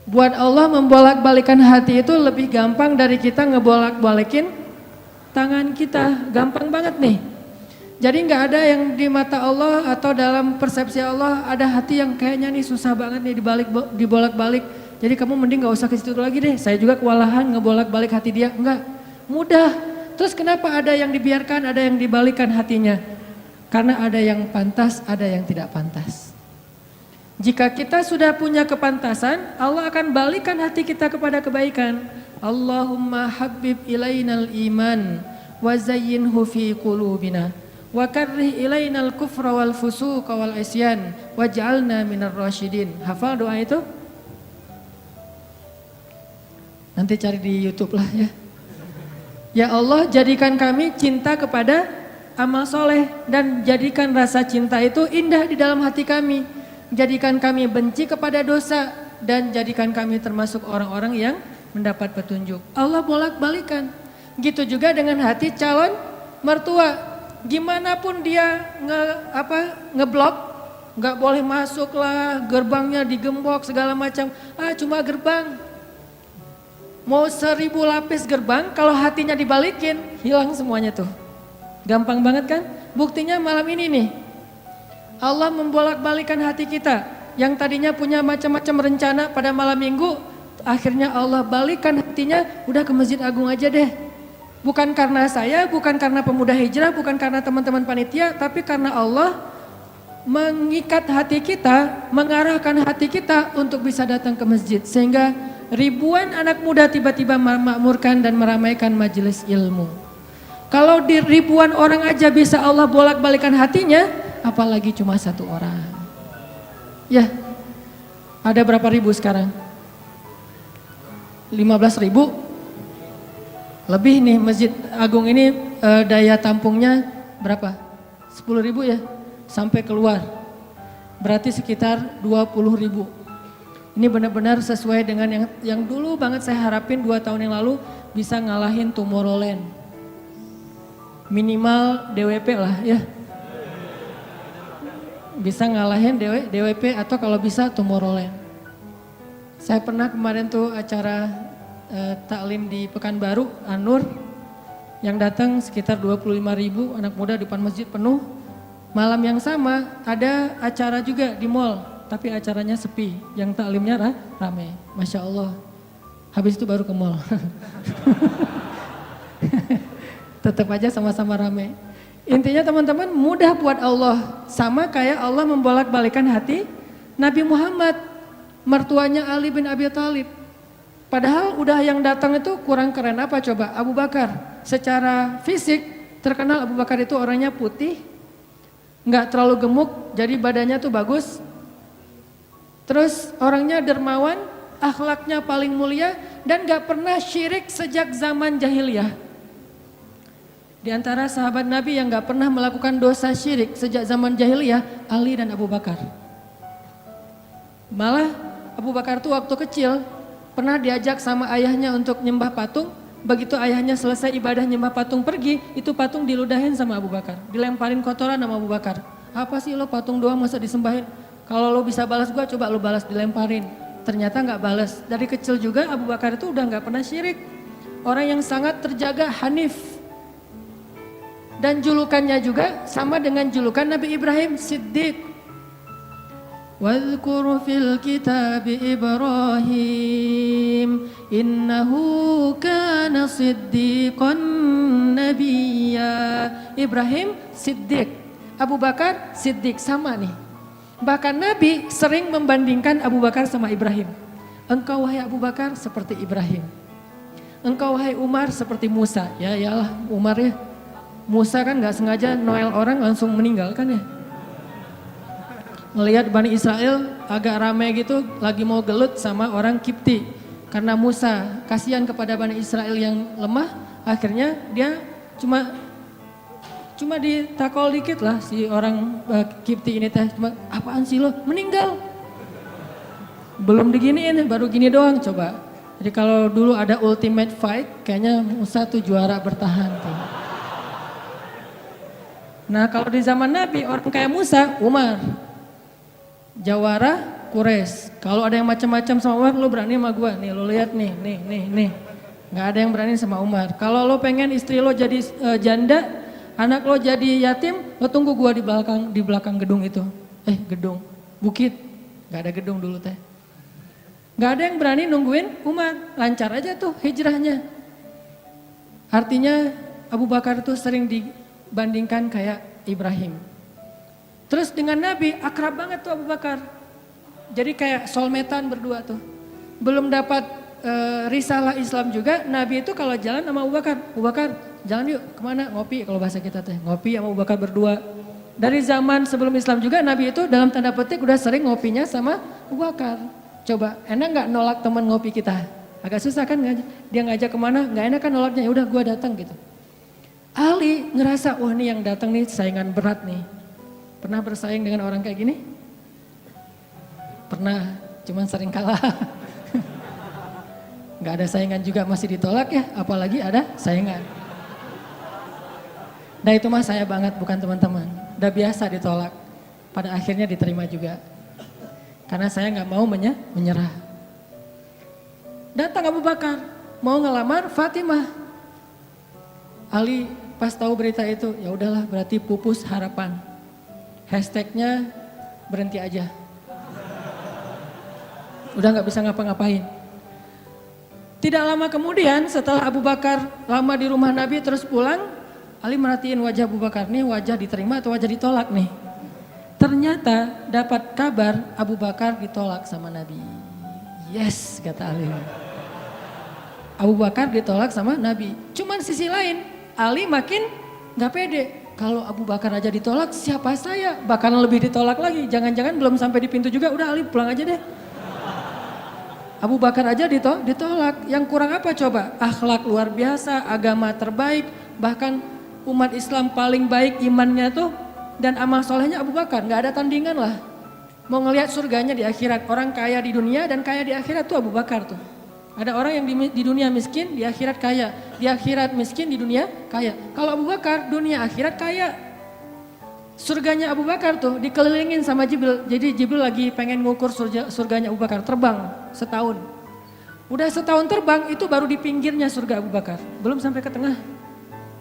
Buat Allah membolak-balikan hati itu lebih gampang dari kita ngebolak-balikin tangan kita. Gampang banget nih. Jadi nggak ada yang di mata Allah atau dalam persepsi Allah ada hati yang kayaknya nih susah banget nih dibolak-balik. Jadi kamu mending nggak usah ke situ lagi deh. Saya juga kewalahan ngebolak-balik hati dia. Enggak, mudah. Terus kenapa ada yang dibiarkan, ada yang dibalikan hatinya? Karena ada yang pantas, ada yang tidak pantas. Jika kita sudah punya kepantasan, Allah akan balikan hati kita kepada kebaikan. Allahumma habib ilainal iman wa zayyinhu fi qulubina wa karrih ilainal kufra wal fusuqa wal isyan waj'alna minar rasyidin. Hafal doa itu? Nanti cari di YouTube lah ya. Ya Allah, jadikan kami cinta kepada amal soleh dan jadikan rasa cinta itu indah di dalam hati kami. Jadikan kami benci kepada dosa dan jadikan kami termasuk orang-orang yang mendapat petunjuk. Allah bolak-balikan. Gitu juga dengan hati calon mertua. Gimana pun dia ngeblok, nggak boleh masuk lah, gerbangnya digembok segala macam. Cuma gerbang. Mau 1000 lapis gerbang, kalau hatinya dibalikin, hilang semuanya tuh. Gampang banget kan? Buktinya malam ini nih. Allah membolak-balikan hati kita yang tadinya punya macam-macam rencana pada malam minggu, akhirnya Allah balikan hatinya, udah ke Masjid Agung aja deh. Bukan karena saya, bukan karena pemuda hijrah, bukan karena teman-teman panitia, tapi karena Allah mengikat hati kita, mengarahkan hati kita untuk bisa datang ke masjid. Sehingga ribuan anak muda tiba-tiba memakmurkan dan meramaikan majelis ilmu. Kalau di ribuan orang aja bisa Allah bolak-balikan hatinya, apalagi cuma satu orang. Ya, ada berapa ribu sekarang? 15.000? Lebih nih Masjid Agung ini daya tampungnya berapa? 10.000 ya? Sampai keluar. Berarti sekitar 20.000. Ini benar-benar sesuai dengan yang dulu banget saya harapin 2 tahun yang lalu bisa ngalahin Tomorrowland. Minimal DWP lah ya. Bisa ngalahin DWP atau kalau bisa Tomorrowland. Saya pernah kemarin tuh acara taklim di Pekanbaru, An-Nur, yang datang sekitar 25.000 anak muda di depan masjid penuh. Malam yang sama ada acara juga di mall, tapi acaranya sepi, yang taklimnya rame. Masya Allah, habis itu baru ke mall. Tetap aja sama-sama rame. Intinya teman-teman mudah buat Allah, sama kayak Allah membolak-balikan hati Nabi Muhammad, mertuanya Ali bin Abi Thalib. Padahal udah yang datang itu kurang keren apa coba? Abu Bakar. Secara fisik terkenal Abu Bakar itu orangnya putih, nggak terlalu gemuk, jadi badannya tuh bagus. Terus orangnya dermawan, akhlaknya paling mulia dan nggak pernah syirik sejak zaman jahiliyah. Di antara sahabat Nabi yang gak pernah melakukan dosa syirik sejak zaman jahiliyah, Ali dan Abu Bakar. Malah Abu Bakar tuh waktu kecil pernah diajak sama ayahnya untuk nyembah patung. Begitu ayahnya selesai ibadah nyembah patung pergi, itu patung diludahin sama Abu Bakar. Dilemparin kotoran sama Abu Bakar. Apa sih lo patung doang masa disembahin? Kalau lo bisa balas gua, coba lo balas, dilemparin. Ternyata gak balas. Dari kecil juga Abu Bakar itu udah gak pernah syirik. Orang yang sangat terjaga, hanif. Dan julukannya juga sama dengan julukan Nabi Ibrahim, Siddiq. Wadhkur fil kitab Ibrahim innahu kana siddiqan nabiyya. Ibrahim Siddiq, Abu Bakar Siddiq, sama nih. Bahkan Nabi sering membandingkan Abu Bakar sama Ibrahim. Engkau wahai Abu Bakar seperti Ibrahim. Engkau wahai Umar seperti Musa. Ya iyalah Umar ya. Musa kan gak sengaja Noel orang langsung meninggal kan ya. Ngelihat Bani Israel agak ramai gitu lagi mau gelut sama orang Kipti. Karena Musa kasihan kepada Bani Israel yang lemah, akhirnya dia cuma ditakol dikit lah si orang Kipti ini teh. Cuma apaan sih lo? Meninggal. Belum diginiin, baru gini doang coba. Jadi kalau dulu ada ultimate fight, kayaknya Musa tuh juara bertahan tuh. Nah kalau di zaman Nabi orang kayak Musa, Umar, Jawara Quraisy. Kalau ada yang macam-macam sama Umar, lo berani sama gue. Nih lo lihat nih. Nggak ada yang berani sama Umar. Kalau lo pengen istri lo jadi janda, anak lo jadi yatim, lo tunggu gue di belakang gedung itu. Gedung, bukit. Nggak ada gedung dulu teh. Nggak ada yang berani nungguin Umar. Lancar aja tuh hijrahnya. Artinya Abu Bakar tuh sering dibandingkan kayak Ibrahim. Terus dengan Nabi akrab banget tuh Abu Bakar. Jadi kayak soulmate-an berdua tuh. Belum dapat risalah Islam juga, Nabi itu kalau jalan sama Abu Bakar jalan yuk kemana, ngopi kalau bahasa kita teh, ngopi sama Abu Bakar berdua. Dari zaman sebelum Islam juga Nabi itu dalam tanda petik udah sering ngopinya sama Abu Bakar. Coba enak gak nolak teman ngopi kita? Agak susah kan, dia ngajak kemana, gak enak kan nolaknya, ya udah gue datang gitu. Ali ngerasa, wah nih yang datang nih saingan berat nih. Pernah bersaing dengan orang kayak gini? Pernah, cuman sering kalah. Gak ada saingan juga masih ditolak ya, apalagi ada saingan. Nah itu mah saya banget, bukan teman-teman. Udah biasa ditolak, pada akhirnya diterima juga. Karena saya gak mau menyerah. Datang Abu Bakar, mau ngelamar Fatimah. Ali pas tahu berita itu, ya udahlah berarti pupus harapan. Hashtagnya berhenti aja. Udah gak bisa ngapa-ngapain. Tidak lama kemudian setelah Abu Bakar lama di rumah Nabi terus pulang, Ali merhatiin wajah Abu Bakar nih, wajah diterima atau wajah ditolak nih. Ternyata dapat kabar Abu Bakar ditolak sama Nabi. Yes, kata Ali. Abu Bakar ditolak sama Nabi. Cuman sisi lain, Ali makin gak pede. Kalau Abu Bakar aja ditolak, siapa saya? Bahkan lebih ditolak lagi. Jangan-jangan belum sampai di pintu juga, udah Ali pulang aja deh. Abu Bakar aja ditolak. Yang kurang apa coba? Akhlak luar biasa, agama terbaik, bahkan umat Islam paling baik imannya tuh dan amal solehnya Abu Bakar. Gak ada tandingan lah. Mau ngelihat surganya di akhirat. Orang kaya di dunia dan kaya di akhirat tuh Abu Bakar tuh. Ada orang yang di dunia miskin, di akhirat kaya. Di akhirat miskin, di dunia kaya. Kalau Abu Bakar, dunia akhirat kaya. Surganya Abu Bakar tuh dikelilingin sama Jibril. Jadi Jibril lagi pengen ngukur surganya Abu Bakar. Terbang setahun. Udah setahun terbang itu baru di pinggirnya surga Abu Bakar. Belum sampai ke tengah.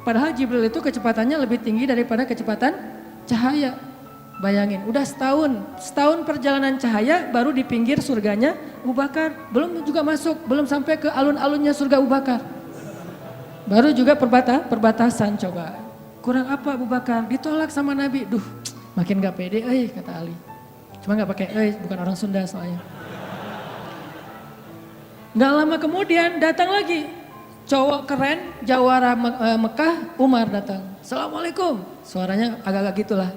Padahal Jibril itu kecepatannya lebih tinggi daripada kecepatan cahaya. Bayangin, udah setahun perjalanan cahaya baru di pinggir surganya Abu Bakar. Belum juga masuk, belum sampai ke alun-alunnya surga Abu Bakar. Baru juga perbatasan coba. Kurang apa Abu Bakar? Ditolak sama Nabi. Duh, makin gak pede, kata Ali. Cuma gak pakai, bukan orang Sunda soalnya. Gak lama kemudian datang lagi. Cowok keren, jawara Mekah, Umar datang. Assalamualaikum. Suaranya agak-agak gitulah.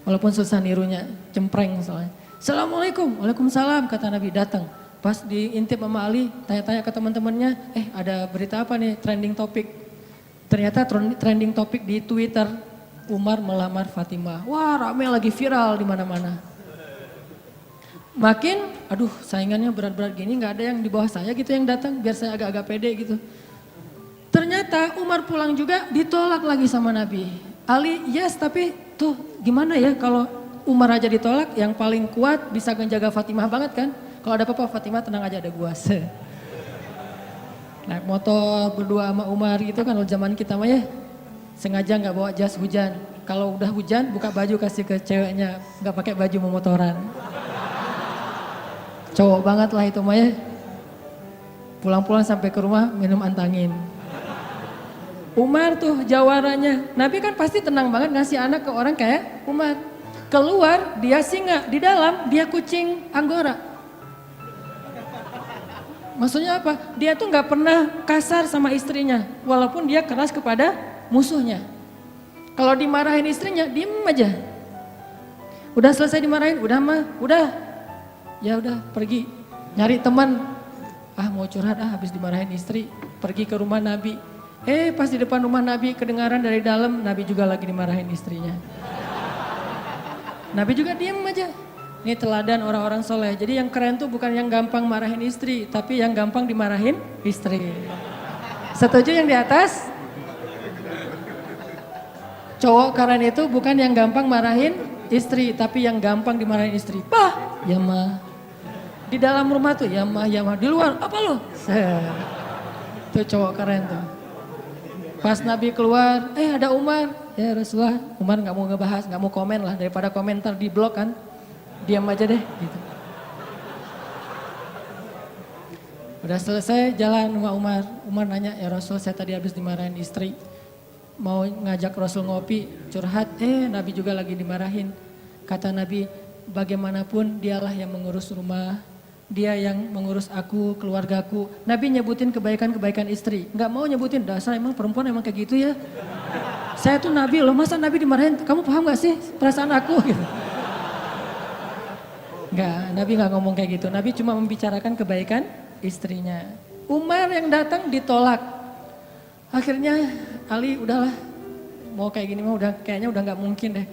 Walaupun susah nirunya, cempreng soalnya. Assalamualaikum, waalaikumsalam kata Nabi datang. Pas diintip sama Ali, tanya-tanya ke teman-temannya, ada berita apa nih trending topik. Ternyata trending topik di Twitter, Umar melamar Fatimah. Wah rame lagi viral di mana-mana. Makin, aduh saingannya berat-berat gini gak ada yang di bawah saya gitu yang datang, biar saya agak-agak pede gitu. Ternyata Umar pulang juga ditolak lagi sama Nabi. Ali yes tapi tuh gimana ya kalau Umar aja ditolak yang paling kuat bisa menjaga Fatimah banget kan. Kalau ada apa-apa Fatimah tenang aja ada gua. Naik motor berdua sama Umar gitu kan zaman kita mah ya. Sengaja gak bawa jas hujan. Kalau udah hujan buka baju kasih ke ceweknya. Gak pakai baju memotoran. Cowok banget lah itu mah ya. Pulang-pulang sampai ke rumah minum antangin. Umar tuh jawarannya, Nabi kan pasti tenang banget ngasih anak ke orang kayak Umar. Keluar dia singa, di dalam dia kucing Anggora. Maksudnya apa? Dia tuh gak pernah kasar sama istrinya, walaupun dia keras kepada musuhnya. Kalau dimarahin istrinya, diem aja. Udah selesai dimarahin, udah. Ya udah pergi, nyari teman. Mau curhat habis dimarahin istri, pergi ke rumah Nabi. Pas di depan rumah Nabi kedengaran dari dalam, Nabi juga lagi dimarahin istrinya. Nabi juga diem aja. Ini teladan orang-orang soleh. Jadi yang keren tuh bukan yang gampang marahin istri, tapi yang gampang dimarahin istri. Setuju yang di atas? Cowok keren itu bukan yang gampang marahin istri, tapi yang gampang dimarahin istri. Pah, ya mah. Di dalam rumah tuh ya mah, di luar apa lo? Tuh cowok keren tuh. Pas Nabi keluar, ada Umar. Ya Rasulullah, Umar gak mau ngebahas, gak mau komen lah. Daripada komentar di blog kan, diam aja deh gitu. Udah selesai jalan sama Umar. Umar nanya, ya Rasul saya tadi habis dimarahin istri. Mau ngajak Rasul ngopi, curhat, Nabi juga lagi dimarahin. Kata Nabi, bagaimanapun dialah yang mengurus rumah. Dia yang mengurus aku, keluargaku. Nabi nyebutin kebaikan-kebaikan istri. Nggak mau nyebutin, dasar emang perempuan emang kayak gitu ya. Saya tuh Nabi loh, masa Nabi dimarahin? Kamu paham gak sih perasaan aku? Gitu. Nggak, Nabi nggak ngomong kayak gitu. Nabi cuma membicarakan kebaikan istrinya. Umar yang datang ditolak. Akhirnya Ali udahlah, mau kayak gini mah kayaknya udah nggak mungkin deh.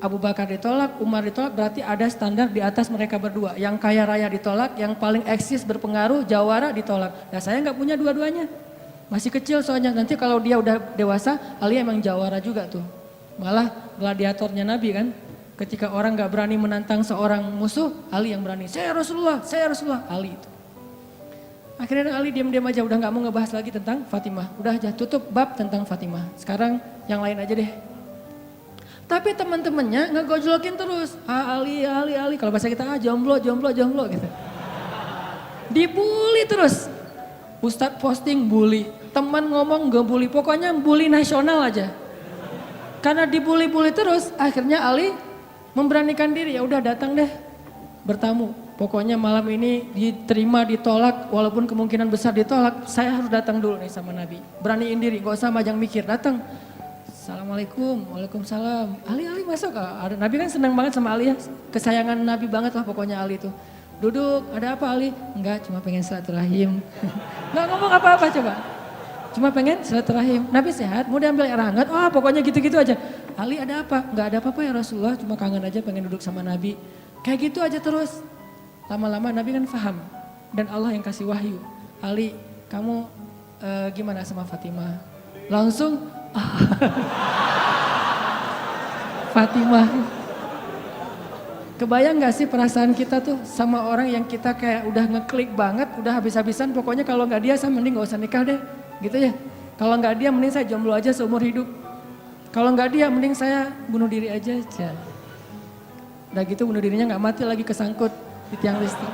Abu Bakar ditolak, Umar ditolak, berarti ada standar di atas mereka berdua. Yang kaya raya ditolak, yang paling eksis berpengaruh, jawara ditolak. Nah saya nggak punya dua-duanya. Masih kecil soalnya, nanti kalau dia udah dewasa, Ali emang jawara juga tuh. Malah gladiatornya Nabi kan, ketika orang nggak berani menantang seorang musuh, Ali yang berani. Saya Rasulullah, Ali itu. Akhirnya Ali diam-diam aja, udah nggak mau ngebahas lagi tentang Fatimah. Udah aja tutup bab tentang Fatimah. Sekarang yang lain aja deh. Tapi teman-temannya ngegojlokin terus. Ali. Kalau bahasa kita jomblo gitu. Dibully terus. Ustadz posting bully. Teman ngomong gak bully. Pokoknya bully nasional aja. Karena dibully-bully terus. Akhirnya Ali memberanikan diri. Ya udah datang deh bertamu. Pokoknya malam ini diterima ditolak. Walaupun kemungkinan besar ditolak. Saya harus datang dulu nih sama Nabi. Beraniin diri. Gak usah majang mikir. Datang. Assalamualaikum, waalaikumsalam. Ali masuk. Nabi kan senang banget sama Ali ya. Kesayangan Nabi banget lah pokoknya Ali itu. Duduk, ada apa Ali? Enggak, cuma pengen silaturahim. Enggak ngomong apa-apa coba. Cuma pengen silaturahim. Nabi sehat, mau diambil air hangat. Oh pokoknya gitu-gitu aja. Ali ada apa? Enggak ada apa-apa ya Rasulullah. Cuma kangen aja pengen duduk sama Nabi. Kayak gitu aja terus. Lama-lama Nabi kan paham. Dan Allah yang kasih wahyu. Ali, kamu gimana sama Fatimah? Langsung Fatimah. Kebayang gak sih perasaan kita tuh sama orang yang kita kayak udah ngeklik banget, udah habis-habisan, pokoknya kalau gak dia saya mending gak usah nikah deh, gitu ya. Kalau gak dia mending saya jomblo aja seumur hidup. Kalau gak dia mending saya bunuh diri aja. Udah gitu bunuh dirinya gak mati lagi kesangkut di tiang listrik.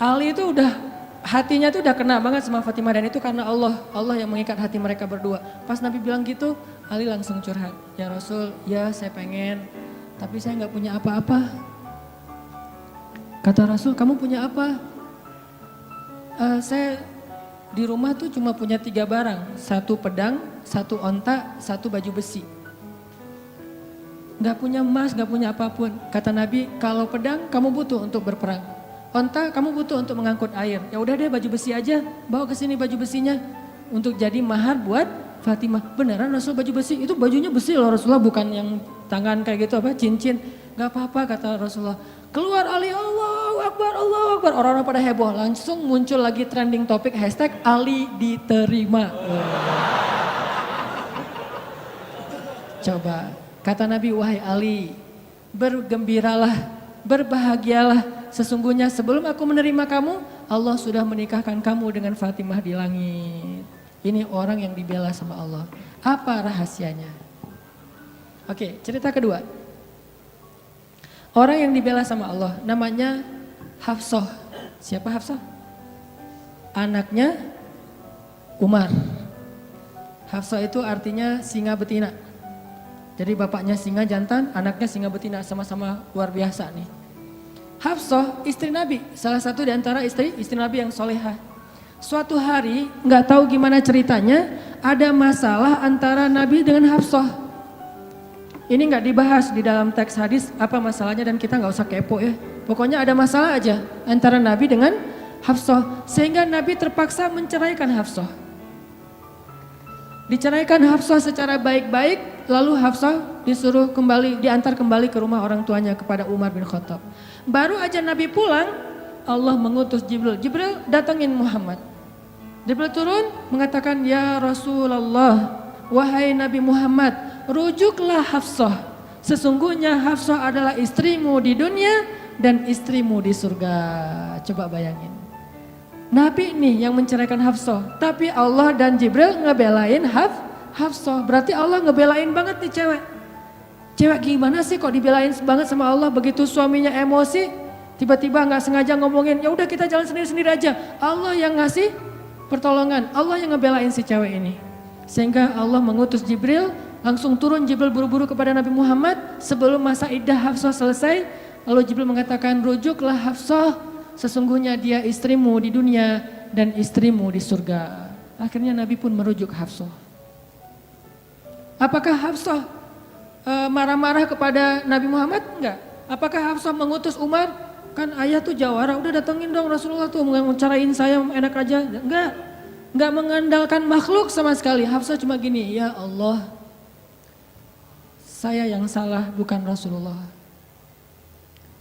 Ali itu udah hatinya tuh udah kena banget sama Fatimah dan itu karena Allah yang mengikat hati mereka berdua. Pas Nabi bilang gitu, Ali langsung curhat. Ya Rasul, ya saya pengen, tapi saya nggak punya apa-apa. Kata Rasul, kamu punya apa? Saya di rumah tuh cuma punya 3 barang. 1 pedang, 1 onta, 1 baju besi. Nggak punya emas, nggak punya apapun. Kata Nabi, kalau pedang kamu butuh untuk berperang. Onta kamu butuh untuk mengangkut air. Ya udah deh baju besi aja. Bawa ke sini baju besinya untuk jadi mahar buat Fatimah. Beneran Rasul baju besi? Itu bajunya besi loh Rasulullah, bukan yang tangan kayak gitu apa cincin. Gak apa-apa kata Rasulullah. Keluar Ali, Allahu Akbar, Allahu Akbar. Orang-orang pada heboh. Langsung muncul lagi trending topik hashtag Ali diterima. Coba kata Nabi, wahai Ali, bergembiralah, berbahagialah. Sesungguhnya sebelum aku menerima kamu, Allah sudah menikahkan kamu dengan Fatimah di langit. Ini orang yang dibela sama Allah. Apa rahasianya? Oke, cerita kedua. Orang yang dibela sama Allah namanya Hafsah. Siapa Hafsah? Anaknya Umar. Hafsah itu artinya singa betina. Jadi bapaknya singa jantan, anaknya singa betina, sama-sama luar biasa nih. Hafsah istri Nabi, salah satu di antara istri Nabi yang solehah. Suatu hari nggak tahu gimana ceritanya, ada masalah antara Nabi dengan Hafsah. Ini nggak dibahas di dalam teks hadis apa masalahnya dan kita nggak usah kepo ya. Pokoknya ada masalah aja antara Nabi dengan Hafsah, sehingga Nabi terpaksa menceraikan Hafsah. Diceraikan Hafsah secara baik-baik, lalu Hafsah disuruh diantar kembali ke rumah orang tuanya kepada Umar bin Khattab. Baru aja Nabi pulang, Allah mengutus Jibril. Jibril datangin Muhammad. Jibril turun mengatakan, ya Rasulullah, wahai Nabi Muhammad, rujuklah Hafsah. Sesungguhnya Hafsah adalah istrimu di dunia, dan istrimu di surga. Coba bayangin. Nabi nih yang menceraikan Hafsah, tapi Allah dan Jibril ngebelain Hafsah. Berarti Allah ngebelain banget nih cewek. Cewek gimana sih kok dibelain banget sama Allah, begitu suaminya emosi, tiba-tiba nggak sengaja ngomongin, ya udah kita jalan sendiri-sendiri aja. Allah yang ngasih pertolongan, Allah yang ngebelain si cewek ini. Sehingga Allah mengutus Jibril, langsung turun Jibril buru-buru kepada Nabi Muhammad sebelum masa iddah Hafsah selesai. Lalu Jibril mengatakan, rujuklah Hafsah, sesungguhnya dia istrimu di dunia dan istrimu di surga. Akhirnya Nabi pun merujuk Hafsah. Apakah Hafsah marah-marah kepada Nabi Muhammad? Enggak. Apakah Hafsah mengutus Umar? Kan ayah tuh jawara, udah datengin dong Rasulullah tuh, ngecarain saya enak aja. Enggak mengandalkan makhluk sama sekali. Hafsah cuma gini, ya Allah, saya yang salah bukan Rasulullah.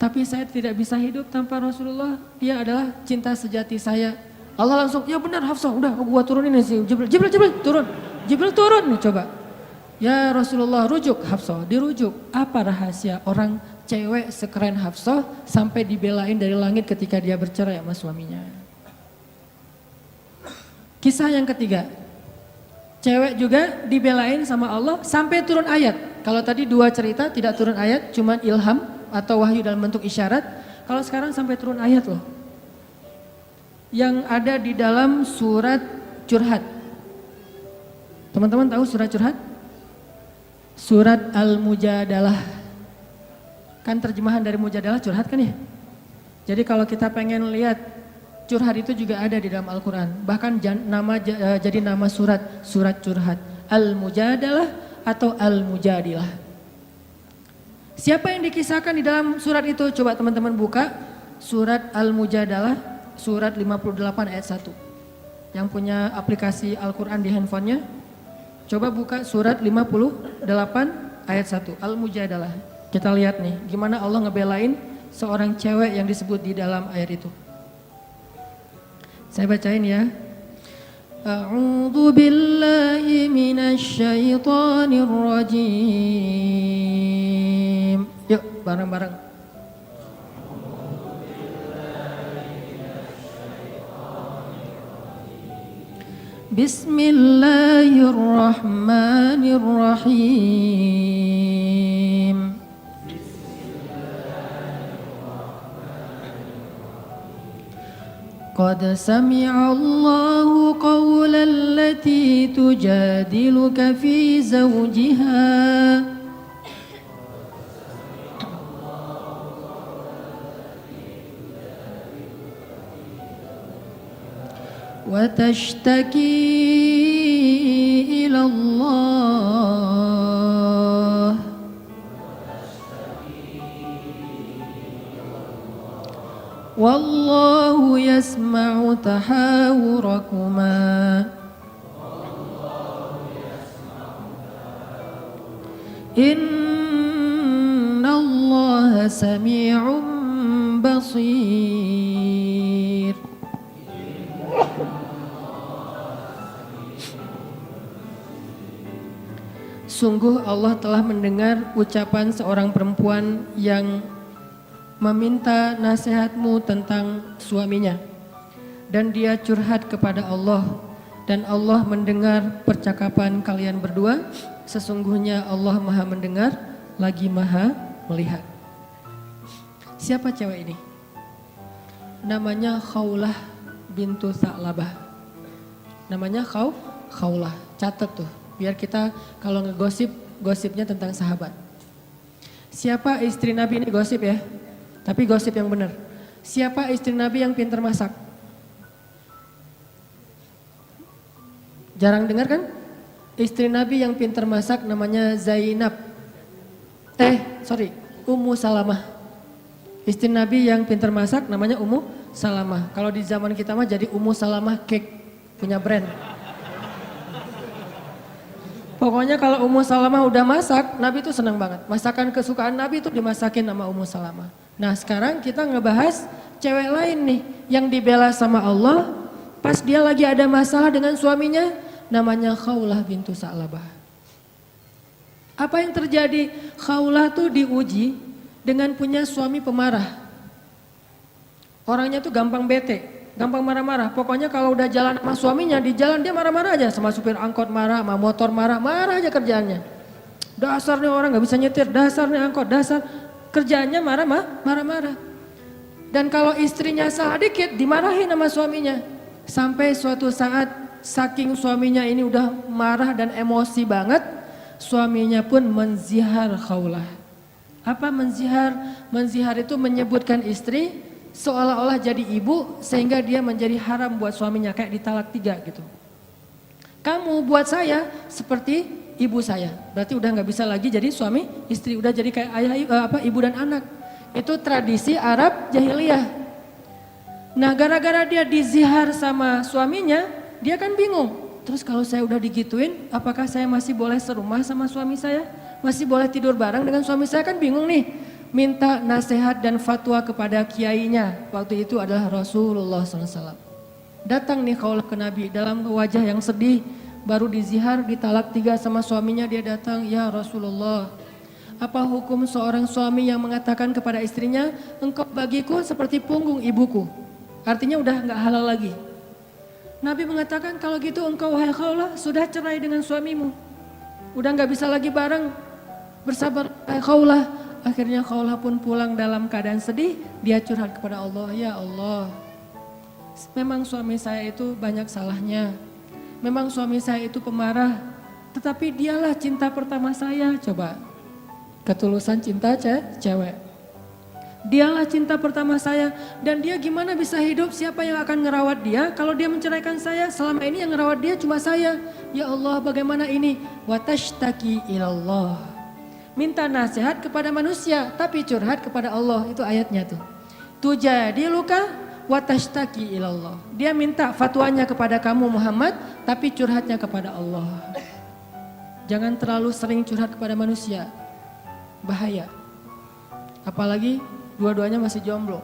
Tapi saya tidak bisa hidup tanpa Rasulullah, dia adalah cinta sejati saya. Allah langsung, ya benar Hafsah, udah gua turunin sih. Jibril turun. Jibril turun nih coba. Ya Rasulullah, rujuk Hafsah, dirujuk. Apa rahasia orang cewek sekeren Hafsah sampai dibelain dari langit ketika dia bercerai sama suaminya? Kisah yang ketiga, cewek juga dibelain sama Allah sampai turun ayat. Kalau tadi dua cerita tidak turun ayat, cuman ilham atau wahyu dalam bentuk isyarat. Kalau sekarang sampai turun ayat loh. Yang ada di dalam surat Curhat. Teman-teman tahu surat Curhat? Surat Al-Mujadalah. Kan terjemahan dari Mujadalah curhat kan ya? Jadi kalau kita pengen lihat curhat itu juga ada di dalam Al-Quran. Bahkan jadi nama surat Curhat. Al-Mujadalah atau Al-Mujadilah. Siapa yang dikisahkan di dalam surat itu? Coba teman-teman buka surat Al-Mujadalah, surat 58 ayat 1. Yang punya aplikasi Al-Quran di handphonenya, coba buka surat 58 ayat 1, Al-Mujadalah. Kita lihat nih, gimana Allah ngebelain seorang cewek yang disebut di dalam ayat itu. Saya bacain ya. A'udzu billahi minasy syaithanir rajim. Yuk bareng-bareng. Bismillahirrahmanirrahim. Qad sami'a Allahu qawla allati tujadiluka fi zawjiha wa tashtaki ila Allah wallahu yasma'u tahawurakuma inna Allah sami'un basir. Sungguh Allah telah mendengar ucapan seorang perempuan yang meminta nasihatmu tentang suaminya. Dan dia curhat kepada Allah. Dan Allah mendengar percakapan kalian berdua. Sesungguhnya Allah maha mendengar, lagi maha melihat. Siapa cewek ini? Namanya Khawlah bintu Tha'labah. Namanya Khawlah, catat tuh. Biar kita kalau ngegosip, gosipnya tentang sahabat. Siapa istri Nabi ini gosip ya? Tapi gosip yang benar. Siapa istri Nabi yang pintar masak? Jarang dengar kan? Istri Nabi yang pintar masak namanya Zainab. Ummu Salamah. Istri Nabi yang pintar masak namanya Ummu Salamah. Kalau di zaman kita mah jadi Ummu Salamah Cake, punya brand. Pokoknya kalau Ummu Salamah udah masak, Nabi itu senang banget. Masakan kesukaan Nabi itu dimasakin sama Ummu Salamah. Nah sekarang kita ngebahas cewek lain nih yang dibela sama Allah pas dia lagi ada masalah dengan suaminya, namanya Khawlah bintu Tha'labah. Apa yang terjadi? Khawlah tuh diuji dengan punya suami pemarah. Orangnya tuh gampang bete, gampang marah-marah. Pokoknya kalau udah jalan sama suaminya, di jalan dia marah-marah aja. Sama supir angkot marah, sama motor marah, marah aja kerjaannya. Dasar nih orang gak bisa nyetir, dasar nih angkot, dasar. Kerjaannya marah-marah. Dan kalau istrinya salah dikit, dimarahin sama suaminya. Sampai suatu saat, saking suaminya ini udah marah dan emosi banget, suaminya pun menzihar khaulah. Apa menzihar? Menzihar itu menyebutkan istri seolah-olah jadi ibu sehingga dia menjadi haram buat suaminya, kayak ditalak 3 gitu. Kamu buat saya seperti ibu saya, berarti udah nggak bisa lagi jadi suami istri, udah jadi kayak ayah ibu dan anak. Itu tradisi Arab jahiliyah. Nah gara-gara dia dizihar sama suaminya, dia kan bingung. Terus kalau saya udah digituin, apakah saya masih boleh serumah sama suami saya? Masih boleh tidur bareng dengan suami saya? Kan bingung nih. Minta nasihat dan fatwa kepada kiainya. Waktu itu adalah Rasulullah SAW. Datang nih kaulah ke Nabi dalam wajah yang sedih. Baru dizihar, ditalak 3 sama suaminya, dia datang, ya Rasulullah. Apa hukum seorang suami yang mengatakan kepada istrinya, engkau bagiku seperti punggung ibuku. Artinya udah gak halal lagi. Nabi mengatakan kalau gitu engkau wahai Khawlah sudah cerai dengan suamimu. Udah gak bisa lagi bareng. Bersabar wahai Khawlah. Akhirnya Khawlah pun pulang dalam keadaan sedih. Dia curhat kepada Allah, ya Allah. Memang suami saya itu banyak salahnya. Memang suami saya itu pemarah. Tetapi dialah cinta pertama saya. Coba, ketulusan cinta cewek. Dialah cinta pertama saya. Dan dia gimana bisa hidup, siapa yang akan ngerawat dia kalau dia menceraikan saya? Selama ini yang ngerawat dia cuma saya. Ya Allah bagaimana ini? Watashtaki ilallah. Minta nasihat kepada manusia tapi curhat kepada Allah. Itu ayatnya tuh. Tujadi luka watashtaki ilallah. Dia minta fatwanya kepada kamu Muhammad tapi curhatnya kepada Allah. Jangan terlalu sering curhat kepada manusia. Bahaya. Apalagi dua-duanya masih jomblo.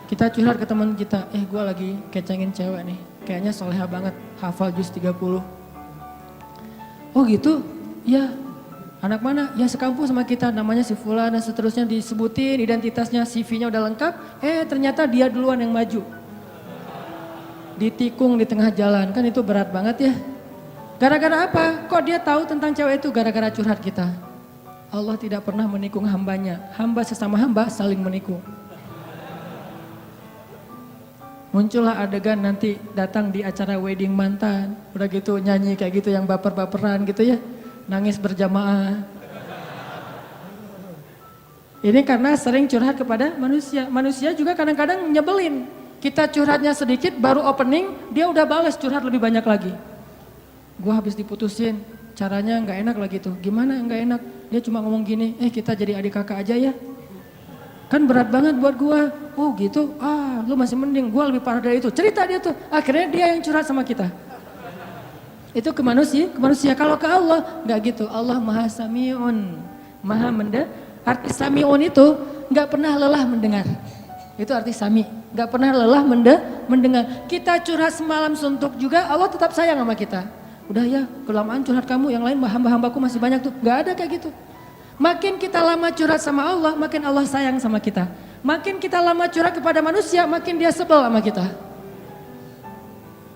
Kita curhat ke teman kita, gue lagi kecengin cewek nih. Kayaknya soleha banget, hafal juz 30. Oh gitu? Ya. Anak mana? Ya sekampus sama kita, namanya si Fulan dan seterusnya disebutin, identitasnya, CV-nya udah lengkap. Ternyata dia duluan yang maju. Ditikung di tengah jalan, kan itu berat banget ya. Gara-gara apa? Kok dia tahu tentang cewek itu? Gara-gara curhat kita. Allah tidak pernah menikung hambanya. Hamba sesama hamba saling menikung. Muncullah adegan nanti datang di acara wedding mantan. Udah gitu nyanyi kayak gitu yang baper-baperan gitu ya. Nangis berjamaah. Ini karena sering curhat kepada manusia. Manusia juga kadang-kadang nyebelin. Kita curhatnya sedikit baru opening, dia udah balas curhat lebih banyak lagi. Gua habis diputusin, caranya nggak enak lagi tuh. Gimana nggak enak? Dia cuma ngomong gini, kita jadi adik kakak aja ya. Kan berat banget buat gua. Oh gitu, lu masih mending, gua lebih parah dari itu. Cerita dia tuh, akhirnya dia yang curhat sama kita. Itu ke manusia. Kalau ke Allah nggak gitu. Allah Maha Sami'un, Maha mendengar. Arti Sami'un itu nggak pernah lelah mendengar. Itu arti Sami, nggak pernah lelah mendengar. Kita curhat semalam suntuk juga, Allah tetap sayang sama kita. Udah ya, kelamaan curhat kamu, yang lain hamba-hambaku masih banyak tuh. Nggak ada kayak gitu. Makin kita lama curhat sama Allah, makin Allah sayang sama kita. Makin kita lama curhat kepada manusia, makin dia sebel sama kita.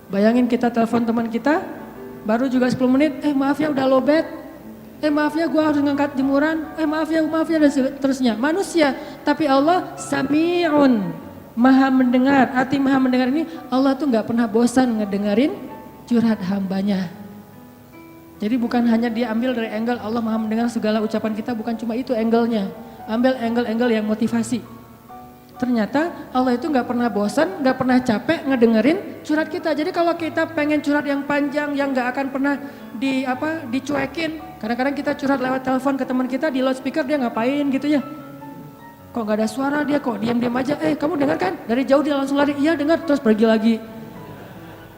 Bayangin kita telepon teman kita, baru juga 10 menit, maaf ya udah lowbat, maaf ya gue harus ngangkat jemuran, maaf ya dan seterusnya. Manusia, tapi Allah Sami'un, Maha mendengar. Arti Maha mendengar ini, Allah tuh gak pernah bosan ngedengerin curhat hambanya. Jadi bukan hanya dia ambil dari angle Allah Maha mendengar segala ucapan kita, bukan cuma itu angle-nya. Ambil angle-angle yang motivasi. Ternyata Allah itu gak pernah bosan, gak pernah capek ngedengerin curhat kita. Jadi kalau kita pengen curhat yang panjang, yang gak akan pernah dicuekin. Kadang-kadang kita curhat lewat telepon ke teman kita, di loudspeaker dia ngapain gitu ya. Kok gak ada suara dia, kok diam-diam aja. Kamu dengar kan? Dari jauh dia langsung lari, iya dengar, terus pergi lagi.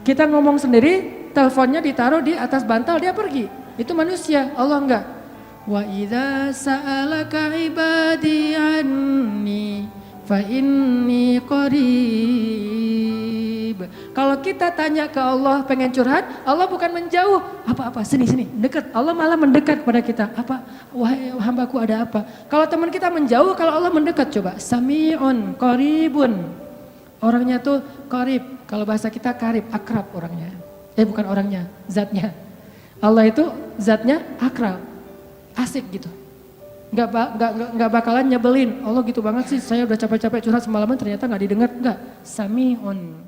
Kita ngomong sendiri, teleponnya ditaruh di atas bantal, dia pergi. Itu manusia, Allah enggak. Wa idza sa'alaka ibadi anni fa inni qarib. Kalau kita tanya ke Allah pengen curhat, Allah bukan menjauh. Apa-apa, sini, dekat. Allah malah mendekat kepada kita. Apa? Wahai hambaku ada apa? Kalau teman kita menjauh, kalau Allah mendekat coba. Sami'un qaribun. Orangnya tuh qarib, kalau bahasa kita karib, akrab orangnya. Bukan orangnya, zatnya. Allah itu zatnya akrab, asik gitu. Nggak bakalan nyebelin. Allah gitu banget sih, saya udah capek-capek curhat semalaman ternyata nggak didengar, nggak. Sami'un.